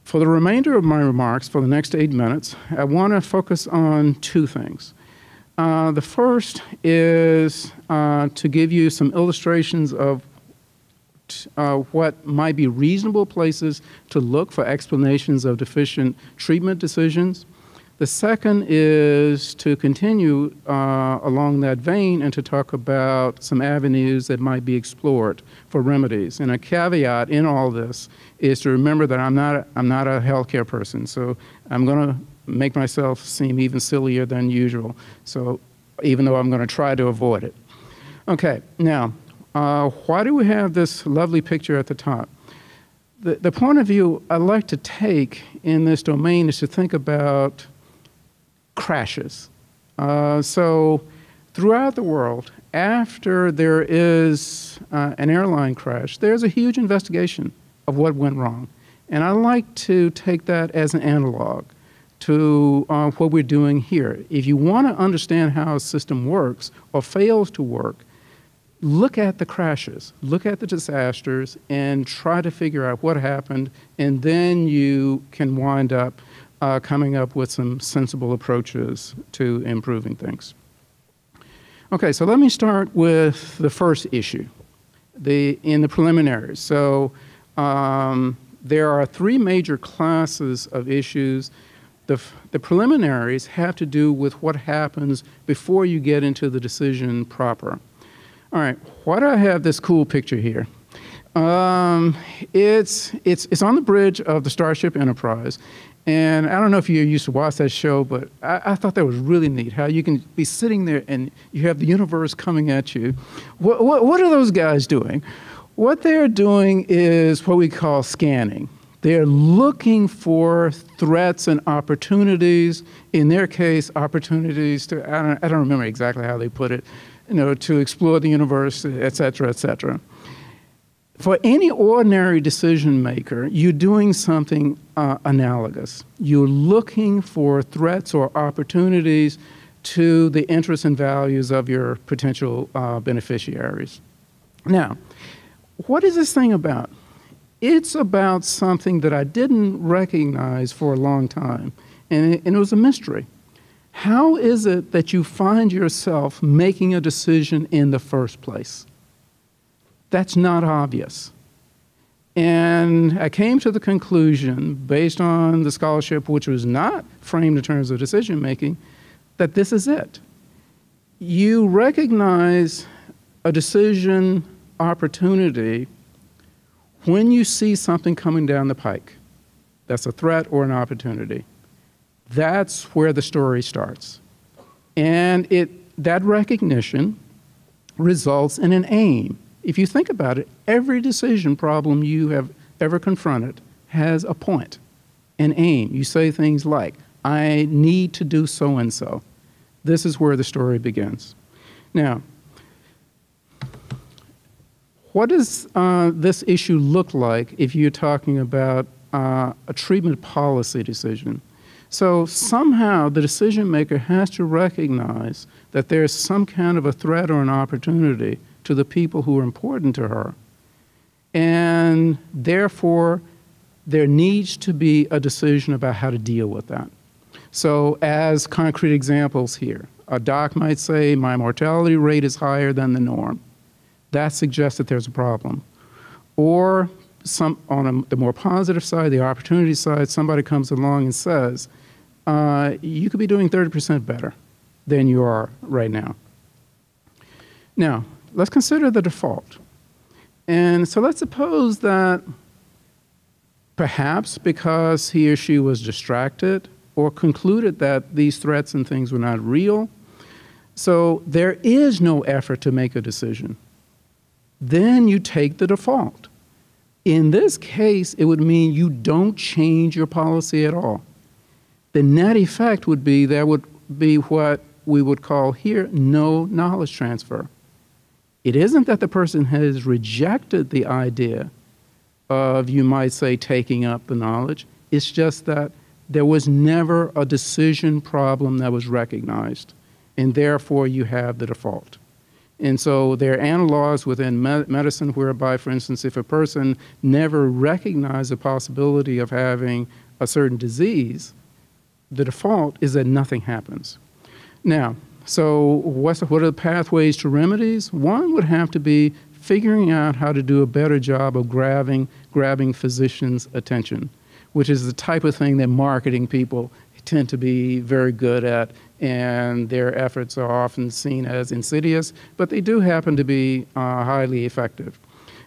For the remainder of my remarks, for the next 8 minutes, I want to focus on two things. The first is to give you some illustrations of what might be reasonable places to look for explanations of deficient treatment decisions. The second is to continue along that vein and to talk about some avenues that might be explored for remedies. And a caveat in all this is to remember that I'm not a healthcare person, so I'm going to make myself seem even sillier than usual. So even though I'm going to try to avoid it. Okay, now, why do we have this lovely picture at the top? The point of view I like to take in this domain is to think about crashes. So throughout the world, after there is an airline crash, there's a huge investigation of what went wrong. And I like to take that as an analog to what we're doing here. If you want to understand how a system works or fails to work, look at the crashes, look at the disasters, and try to figure out what happened, and then you can wind up coming up with some sensible approaches to improving things. Okay, so let me start with the first issue, in the preliminaries. So there are three major classes of issues. The preliminaries have to do with what happens before you get into the decision proper. All right, why do I have this cool picture here? It's on the bridge of the Starship Enterprise. And I don't know if you used to watch that show, but I thought that was really neat, how you can be sitting there and you have the universe coming at you. What are those guys doing? What they're doing is what we call scanning. They're looking for threats and opportunities. In their case, opportunities to, I don't remember exactly how they put it, to explore the universe, et cetera, et cetera. For any ordinary decision maker, you're doing something analogous. You're looking for threats or opportunities to the interests and values of your potential beneficiaries. Now, what is this thing about? It's about something that I didn't recognize for a long time, and it was a mystery. How is it that you find yourself making a decision in the first place? That's not obvious. And I came to the conclusion, based on the scholarship, which was not framed in terms of decision-making, that this is it. You recognize a decision opportunity when you see something coming down the pike. That's a threat or an opportunity. That's where the story starts. And that recognition results in an aim. If you think about it, every decision problem you have ever confronted has a point, an aim. You say things like, I need to do so-and-so. This is where the story begins. Now, what does this issue look like if you're talking about a treatment policy decision? So somehow the decision maker has to recognize that there's some kind of a threat or an opportunity to the people who are important to her. And therefore, there needs to be a decision about how to deal with that. So as concrete examples here, a doc might say, my mortality rate is higher than the norm. That suggests that there's a problem. Or on the more positive side, the opportunity side, somebody comes along and says, you could be doing 30% better than you are right now. Now, let's consider the default. And so let's suppose that perhaps because he or she was distracted or concluded that these threats and things were not real, so there is no effort to make a decision. Then you take the default. In this case, it would mean you don't change your policy at all. The net effect would be there would be what we would call here no knowledge transfer. It isn't that the person has rejected the idea of, you might say, taking up the knowledge. It's just that there was never a decision problem that was recognized, and therefore you have the default. And so there are analogs within medicine whereby, for instance, if a person never recognized the possibility of having a certain disease, the default is that nothing happens. Now, so what are the pathways to remedies? One would have to be figuring out how to do a better job of grabbing physicians' attention, which is the type of thing that marketing people tend to be very good at, and their efforts are often seen as insidious, but they do happen to be highly effective.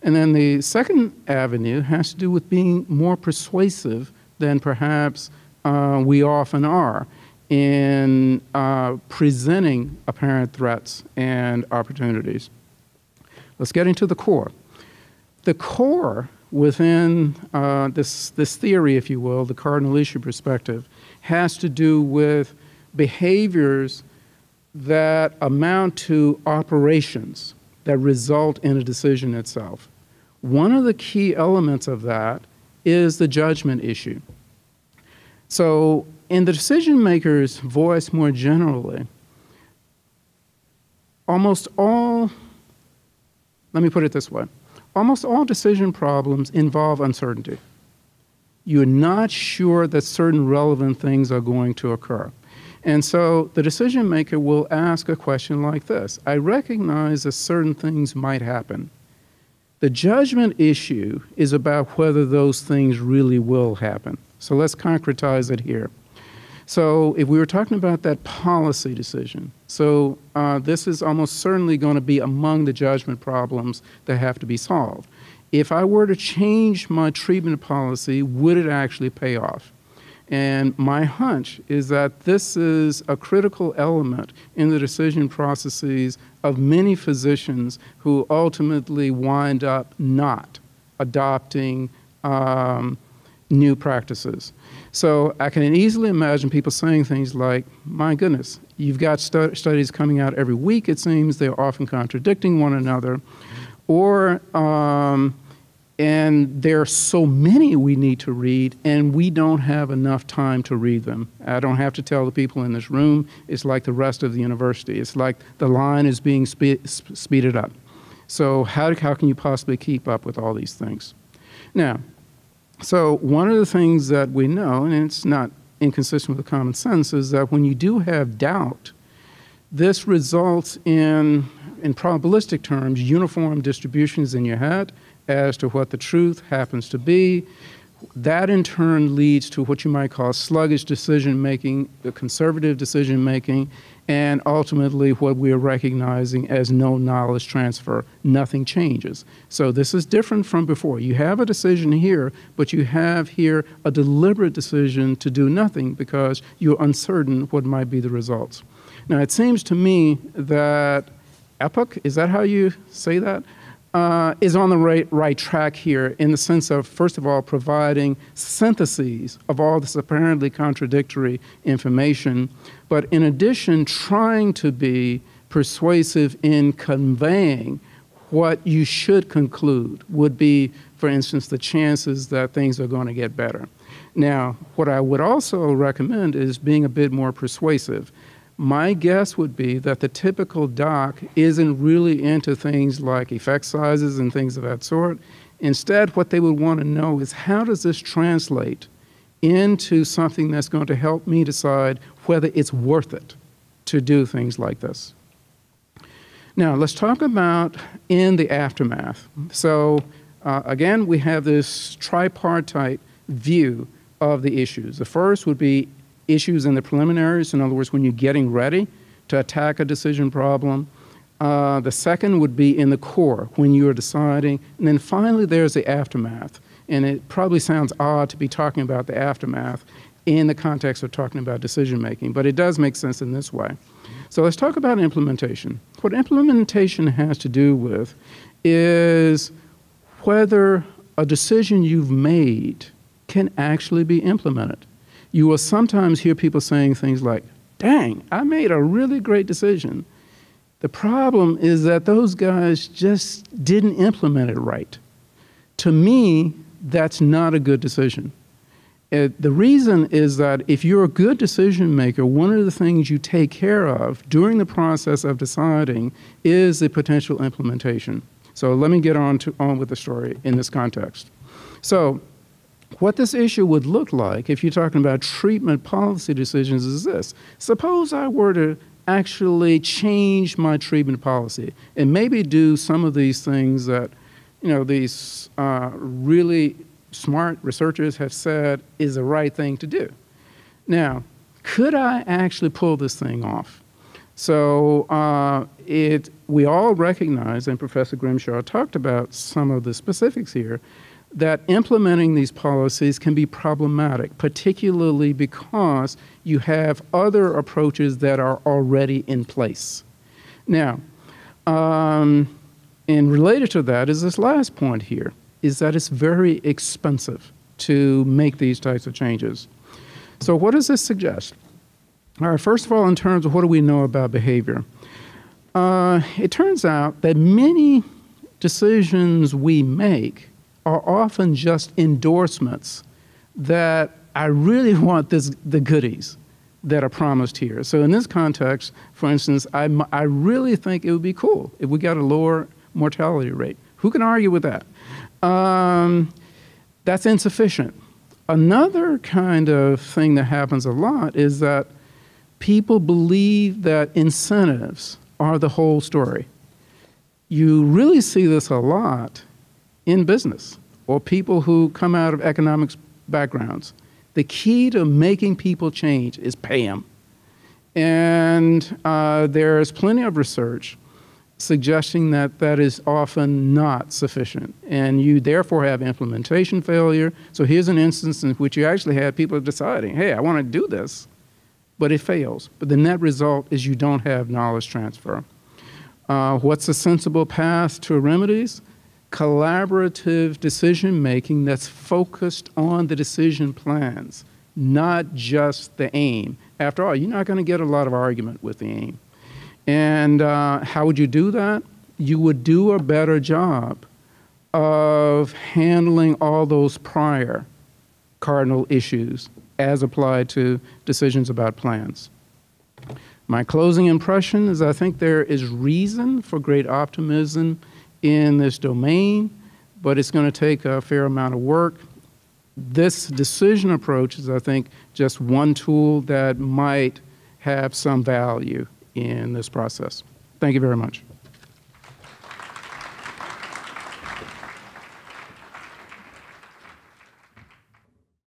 And then the second avenue has to do with being more persuasive than perhaps we often are in presenting apparent threats and opportunities. Let's get into the core. The core within this theory, if you will, the cardinal issue perspective, has to do with behaviors that amount to operations that result in a decision itself. One of the key elements of that is the judgment issue. So in the decision maker's voice more generally, let me put it this way, almost all decision problems involve uncertainty. You're not sure that certain relevant things are going to occur. And so the decision maker will ask a question like this: I recognize that certain things might happen. The judgment issue is about whether those things really will happen. So let's concretize it here. So if we were talking about that policy decision, so this is almost certainly going to be among the judgment problems that have to be solved. If I were to change my treatment policy, would it actually pay off? And my hunch is that this is a critical element in the decision processes of many physicians who ultimately wind up not adopting new practices. So I can easily imagine people saying things like, my goodness, you've got studies coming out every week, it seems, they're often contradicting one another, or and there are so many we need to read, and we don't have enough time to read them. I don't have to tell the people in this room, it's like the rest of the university. It's like the line is being speeded up. So how can you possibly keep up with all these things? Now, so one of the things that we know, and it's not inconsistent with common sense, is that when you do have doubt, this results in probabilistic terms, uniform distributions in your head as to what the truth happens to be. That in turn leads to what you might call sluggish decision-making, conservative decision-making, and ultimately what we are recognizing as no knowledge transfer. Nothing changes. So this is different from before. You have a decision here, but you have here a deliberate decision to do nothing because you're uncertain what might be the results. Now, it seems to me that EPOC, is that how you say that? Is on the right track here in the sense of, first of all, providing syntheses of all this apparently contradictory information, but in addition, trying to be persuasive in conveying what you should conclude would be, for instance, the chances that things are going to get better. Now, what I would also recommend is being a bit more persuasive. My guess would be that the typical doc isn't really into things like effect sizes and things of that sort. Instead, what they would want to know is, how does this translate into something that's going to help me decide whether it's worth it to do things like this? Now, let's talk about in the aftermath. So, again, we have this tripartite view of the issues. The first would be issues in the preliminaries, in other words, when you're getting ready to attack a decision problem. The second would be in the core, when you're deciding. And then finally, there's the aftermath. And it probably sounds odd to be talking about the aftermath in the context of talking about decision making, but it does make sense in this way. So let's talk about implementation. What implementation has to do with is whether a decision you've made can actually be implemented. You will sometimes hear people saying things like, dang, I made a really great decision. The problem is that those guys just didn't implement it right. To me, that's not a good decision. The reason is that if you're a good decision maker, one of the things you take care of during the process of deciding is the potential implementation. So let me get on with the story in this context. So what this issue would look like if you're talking about treatment policy decisions is this. Suppose I were to actually change my treatment policy and maybe do some of these things that, these really smart researchers have said is the right thing to do. Now, could I actually pull this thing off? So we all recognize, and Professor Grimshaw talked about some of the specifics here, that implementing these policies can be problematic, particularly because you have other approaches that are already in place. Now, and related to that is this last point here, is that it's very expensive to make these types of changes. So what does this suggest? All right, first of all, in terms of what do we know about behavior? It turns out that many decisions we make are often just endorsements that I really want the goodies that are promised here. So in this context, for instance, I really think it would be cool if we got a lower mortality rate. Who can argue with that? That's insufficient. Another kind of thing that happens a lot is that people believe that incentives are the whole story. You really see this a lot in business or people who come out of economics backgrounds. The key to making people change is pay them. And there's plenty of research suggesting that that is often not sufficient. And you therefore have implementation failure. So here's an instance in which you actually have people deciding, hey, I want to do this, but it fails. But the net result is you don't have knowledge transfer. What's a sensible path to remedies? Collaborative decision-making that's focused on the decision plans, not just the aim. After all, you're not going to get a lot of argument with the aim. And how would you do that? You would do a better job of handling all those prior cardinal issues as applied to decisions about plans. My closing impression is I think there is reason for great optimism in this domain, but it's going to take a fair amount of work. This decision approach is, I think, just one tool that might have some value in this process. Thank you very much.